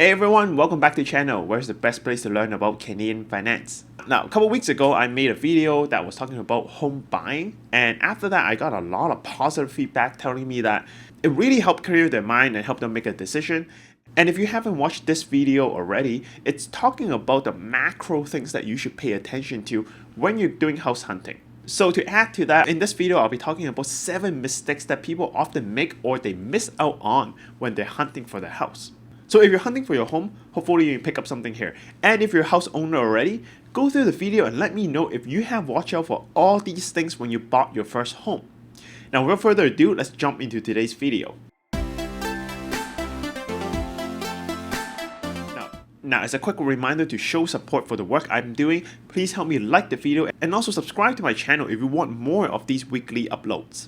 Hey everyone, welcome back to the channel, where's the best place to learn about Canadian finance. Now, a couple weeks ago, I made a video that was talking about home buying, and after that, I got a lot of positive feedback telling me that it really helped clear their mind and help them make a decision. And if you haven't watched this video already, it's talking about the macro things that you should pay attention to when you're doing house hunting. So to add to that, in this video, I'll be talking about 7 mistakes that people often make or they miss out on when they're hunting for their house. So if you're hunting for your home, hopefully you can pick up something here. And if you're a house owner already, go through the video and let me know if you have watched out for all these things when you bought your first home. Now without further ado, let's jump into today's video. Now, as a quick reminder to show support for the work I'm doing, please help me like the video and also subscribe to my channel if you want more of these weekly uploads.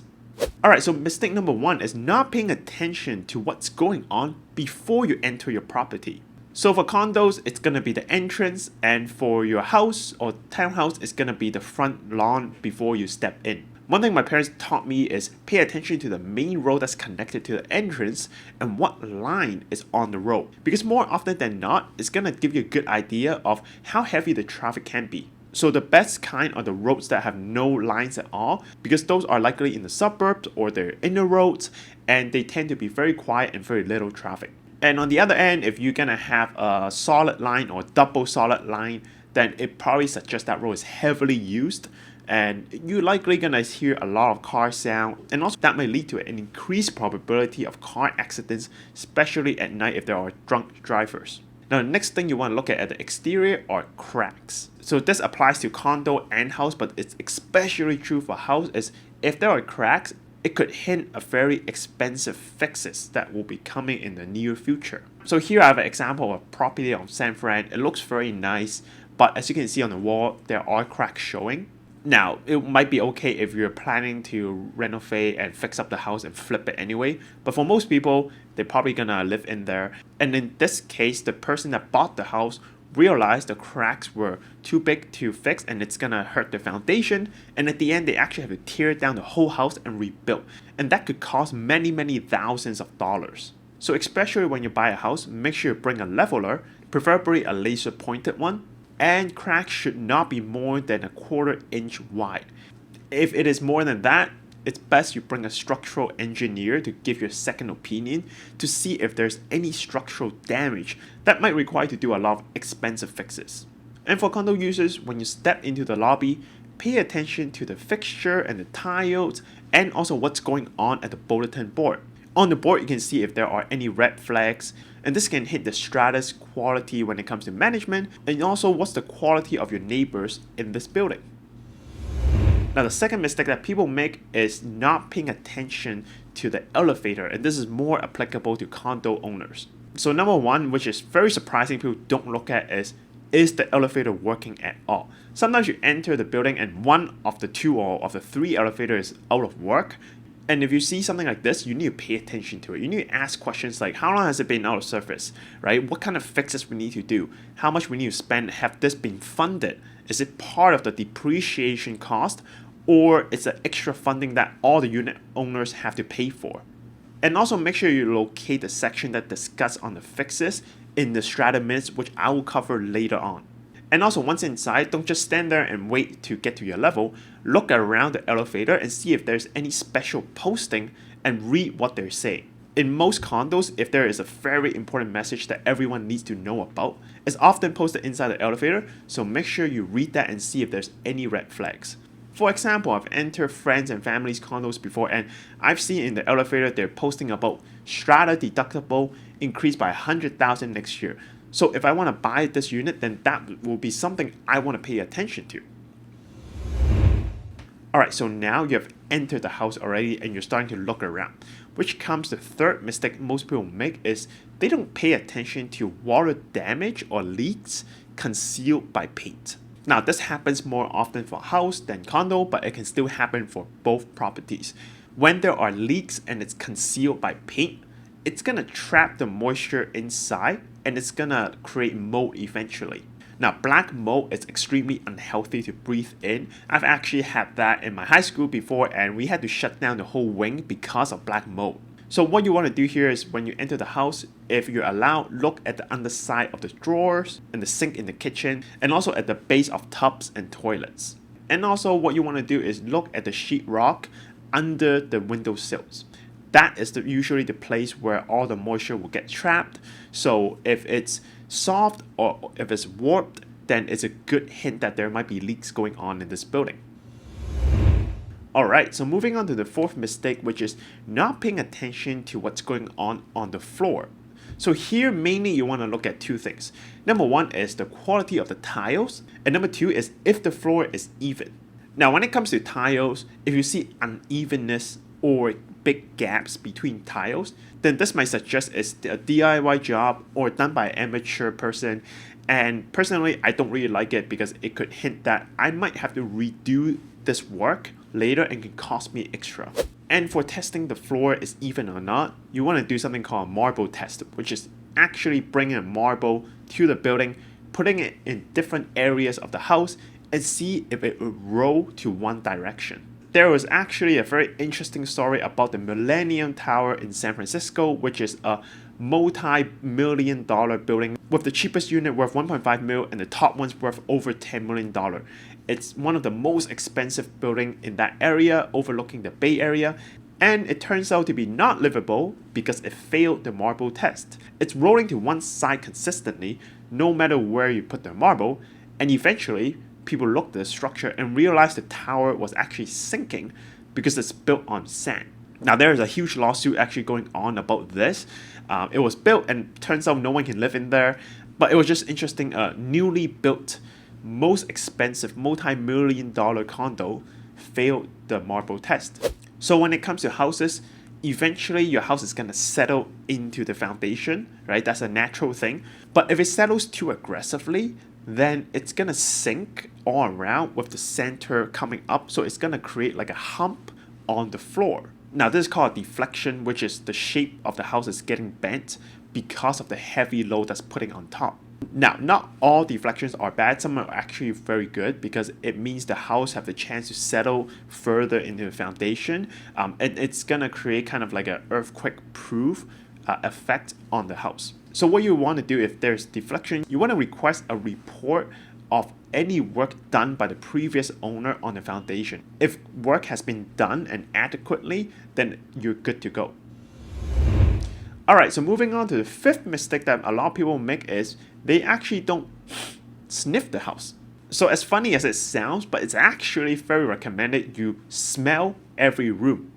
Alright, so mistake number 1 is not paying attention to what's going on before you enter your property. So for condos, it's going to be the entrance, and for your house or townhouse, it's going to be the front lawn before you step in. One thing my parents taught me is pay attention to the main road that's connected to the entrance and what line is on the road. Because more often than not, it's going to give you a good idea of how heavy the traffic can be. So the best kind are the roads that have no lines at all, because those are likely in the suburbs or they're inner roads, and they tend to be very quiet and very little traffic. And on the other end, if you're gonna have a solid line or double solid line, then it probably suggests that road is heavily used, and you're likely gonna hear a lot of car sound, and also that may lead to an increased probability of car accidents, especially at night if there are drunk drivers. Now, the next thing you want to look at the exterior are cracks. So this applies to condo and house, but it's especially true for house, is if there are cracks, it could hint a very expensive fixes that will be coming in the near future. So here I have an example of a property on San Fran. It looks very nice, but as you can see on the wall, there are cracks showing. Now, it might be okay if you're planning to renovate and fix up the house and flip it anyway, but for most people, they're probably gonna live in there. And in this case, the person that bought the house realized the cracks were too big to fix and it's gonna hurt the foundation, and at the end, they actually have to tear down the whole house and rebuild. And that could cost many thousands of dollars. So especially when you buy a house, make sure you bring a leveler, preferably a laser pointed one, and cracks should not be more than a 1/4 inch wide. If it is more than that, it's best you bring a structural engineer to give you a second opinion to see if there's any structural damage that might require to do a lot of expensive fixes. And for condo users, when you step into the lobby, pay attention to the fixture and the tiles and also what's going on at the bulletin board. On the board, you can see if there are any red flags, and this can hit the stratus quality when it comes to management, and also what's the quality of your neighbors in this building. Now, the second mistake that people make is not paying attention to the elevator, and this is more applicable to condo owners. So number 1, which is very surprising people don't look at, is the elevator working at all? Sometimes you enter the building and one of the 2 or of the 3 elevators is out of work. And if you see something like this, you need to pay attention to it. You need to ask questions like, how long has it been out of service, right? What kind of fixes we need to do? How much we need to spend? Have this been funded? Is it part of the depreciation cost? Or is it extra funding that all the unit owners have to pay for? And also make sure you locate the section that discusses on the fixes in the strata minutes, which I will cover later on. And also, once inside, don't just stand there and wait to get to your level. Look around the elevator and see if there's any special posting and read what they're saying. In most condos, if there is a very important message that everyone needs to know about, it's often posted inside the elevator, so make sure you read that and see if there's any red flags. For example, I've entered friends and families' condos before, and I've seen in the elevator they're posting about strata deductible increased by $100,000 next year. So if I want to buy this unit, then that will be something I want to pay attention to. Alright, so now you have entered the house already and you're starting to look around. Which comes the third mistake most people make is they don't pay attention to water damage or leaks concealed by paint. Now this happens more often for house than condo, but it can still happen for both properties. When there are leaks and it's concealed by paint, it's gonna trap the moisture inside and it's gonna create mold eventually. Now, black mold is extremely unhealthy to breathe in. I've actually had that in my high school before, and we had to shut down the whole wing because of black mold. So what you want to do here is when you enter the house, if you're allowed, look at the underside of the drawers and the sink in the kitchen, and also at the base of tubs and toilets. And also what you want to do is look at the sheetrock under the window sills. That is usually the place where all the moisture will get trapped. So if it's soft or if it's warped, then it's a good hint that there might be leaks going on in this building. Alright, so moving on to the fourth mistake, which is not paying attention to what's going on the floor. So here mainly you want to look at two things. Number one is the quality of the tiles, and number two is if the floor is even. Now when it comes to tiles, if you see unevenness or big gaps between tiles, then this might suggest it's a DIY job or done by an amateur person. And personally, I don't really like it because it could hint that I might have to redo this work later and can cost me extra. And for testing the floor is even or not, you want to do something called a marble test, which is actually bringing a marble to the building, putting it in different areas of the house, and see if it would roll to one direction. There was actually a very interesting story about the Millennium Tower in San Francisco, which is a multi-million-dollar building with the cheapest unit worth 1.5 mil and the top one's worth over $10 million. It's one of the most expensive buildings in that area, overlooking the Bay Area, and it turns out to be not livable because it failed the marble test. It's rolling to one side consistently, no matter where you put the marble, and eventually, people looked at the structure and realized the tower was actually sinking because it's built on sand. Now there is a huge lawsuit actually going on about this. It was built and turns out no one can live in there, but it was just interesting. A newly built, most expensive, multi-million-dollar condo failed the marble test. So when it comes to houses, eventually your house is going to settle into the foundation, right? That's a natural thing. But if it settles too aggressively, then it's going to sink all around with the center coming up. So it's going to create like a hump on the floor. Now this is called deflection, which is the shape of the house is getting bent because of the heavy load that's putting on top. Now, not all deflections are bad. Some are actually very good because it means the house have the chance to settle further into the foundation. And it's going to create kind of like an earthquake-proof effect on the house. So what you want to do if there's deflection, you want to request a report of any work done by the previous owner on the foundation. If work has been done and adequately, then you're good to go. Alright, so moving on to the fifth mistake that a lot of people make is they actually don't sniff the house. So as funny as it sounds, but it's actually very recommended you smell every room.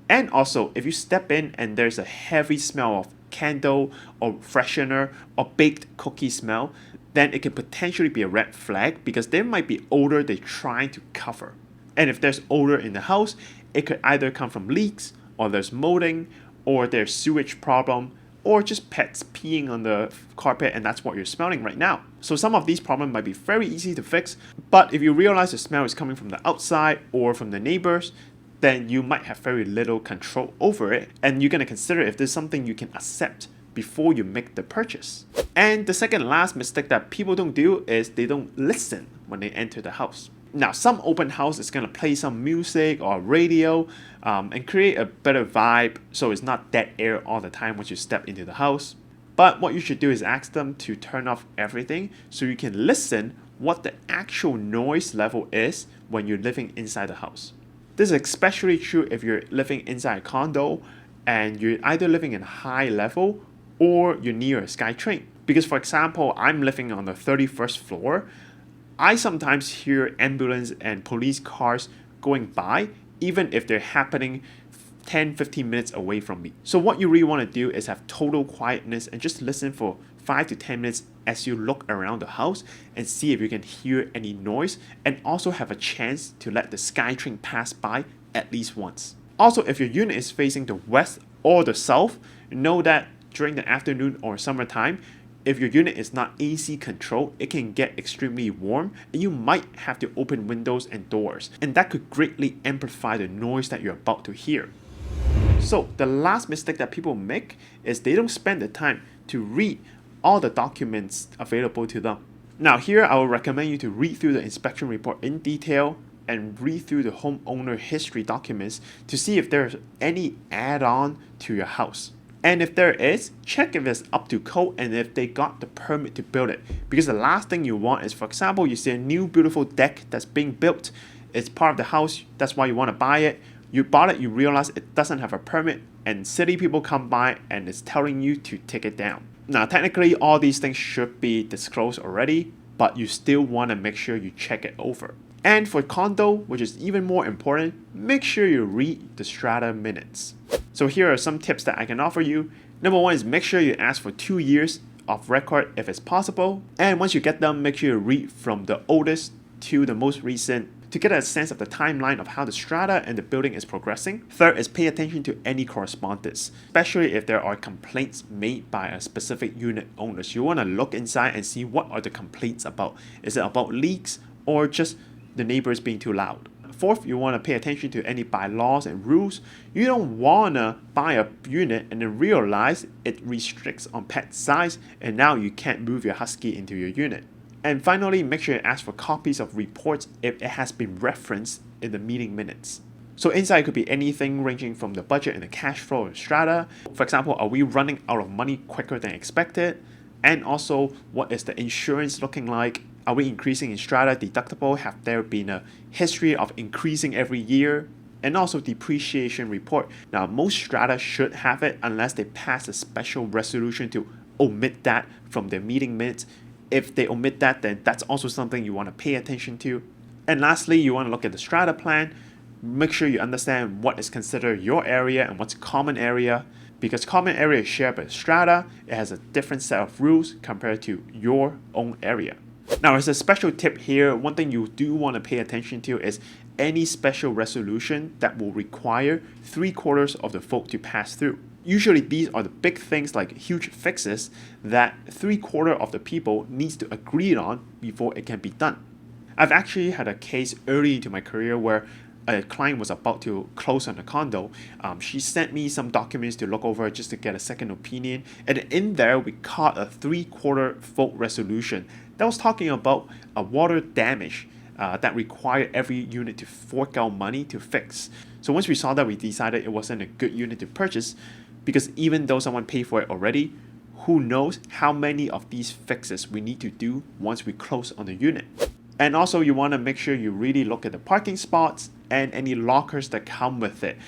And also, if you step in and there's a heavy smell of candle or freshener or baked cookie smell, then it could potentially be a red flag because there might be odor they're trying to cover. And if there's odor in the house, it could either come from leaks, or there's molding, or there's sewage problem, or just pets peeing on the carpet, and that's what you're smelling right now. So some of these problems might be very easy to fix, but if you realize the smell is coming from the outside or from the neighbors, then you might have very little control over it, and you're going to consider if there's something you can accept before you make the purchase. And the second last mistake that people don't do is they don't listen when they enter the house. Now, some open house is going to play some music or radio and create a better vibe, so it's not dead air all the time once you step into the house. But what you should do is ask them to turn off everything so you can listen what the actual noise level is when you're living inside the house. This is especially true if you're living inside a condo and you're either living in high level or you're near a SkyTrain. Because for example, I'm living on the 31st floor. I sometimes hear ambulance and police cars going by, even if they're happening 10-15 minutes away from me. So what you really want to do is have total quietness and just listen for 5 to 10 minutes as you look around the house and see if you can hear any noise, and also have a chance to let the SkyTrain pass by at least once. Also, if your unit is facing the west or the south, know that during the afternoon or summertime, if your unit is not AC controlled, it can get extremely warm and you might have to open windows and doors, and that could greatly amplify the noise that you're about to hear. So the last mistake that people make is they don't spend the time to read all the documents available to them. Now here I will recommend you to read through the inspection report in detail and read through the homeowner history documents to see if there's any add-on to your house. And if there is, check if it's up to code and if they got the permit to build it. Because the last thing you want is, for example, you see a new beautiful deck that's being built. It's part of the house, that's why you want to buy it. You bought it, you realize it doesn't have a permit, and city people come by and it's telling you to take it down. Now, technically, all these things should be disclosed already, but you still want to make sure you check it over. And for condo, which is even more important, make sure you read the strata minutes. So here are some tips that I can offer you. Number one is make sure you ask for 2 years of record if it's possible. And once you get them, make sure you read from the oldest to the most recent to get a sense of the timeline of how the strata and the building is progressing. Third is pay attention to any correspondence, especially if there are complaints made by a specific unit owners. You want to look inside and see what are the complaints about. Is it about leaks or just the neighbors being too loud? Fourth, you want to pay attention to any bylaws and rules. You don't want to buy a unit and then realize it restricts on pet size and now you can't move your husky into your unit. And finally, make sure you ask for copies of reports if it has been referenced in the meeting minutes. So inside could be anything ranging from the budget and the cash flow of strata. For example, are we running out of money quicker than expected? And also, what is the insurance looking like? Are we increasing in strata deductible? Have there been a history of increasing every year? And also depreciation report. Now, most strata should have it unless they pass a special resolution to omit that from their meeting minutes. If they omit that, then that's also something you want to pay attention to. And lastly, you want to look at the strata plan. Make sure you understand what is considered your area and what's common area. Because common area is shared by strata, it has a different set of rules compared to your own area. Now, as a special tip here, one thing you do want to pay attention to is any special resolution that will require 3/4 of the vote to pass through. Usually these are the big things like huge fixes that 3/4 of the people needs to agree on before it can be done. I've actually had a case early into my career where a client was about to close on a condo. She sent me some documents to look over just to get a second opinion. And in there, we caught a 3/4 vote resolution that was talking about a water damage that required every unit to fork out money to fix. So once we saw that, we decided it wasn't a good unit to purchase because even though someone paid for it already, who knows how many of these fixes we need to do once we close on the unit. And also you want to make sure you really look at the parking spots and any lockers that come with it.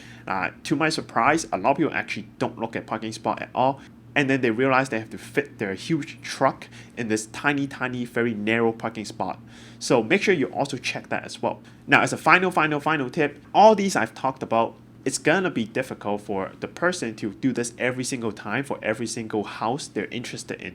To my surprise, a lot of people actually don't look at parking spot at all. And then they realize they have to fit their huge truck in this tiny, very narrow parking spot. So make sure you also check that as well. Now, as a final tip, all these I've talked about, it's gonna be difficult for the person to do this every single time for every single house they're interested in.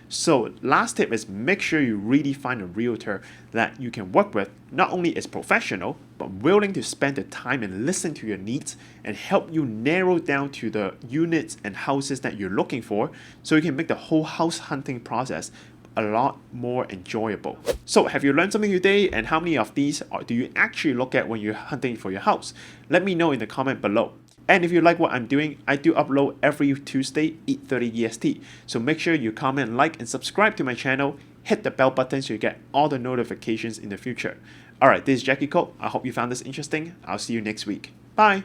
So last tip is make sure you really find a realtor that you can work with, not only is professional, but willing to spend the time and listen to your needs and help you narrow down to the units and houses that you're looking for so you can make the whole house hunting process a lot more enjoyable. So have you learned something today, and how many of these do you actually look at when you're hunting for your house? Let me know in the comment below. And if you like what I'm doing, I do upload every Tuesday, 8:30 EST. So make sure you comment, like, and subscribe to my channel. Hit the bell button so you get all the notifications in the future. Alright, this is Jackie Ko. I hope you found this interesting. I'll see you next week. Bye!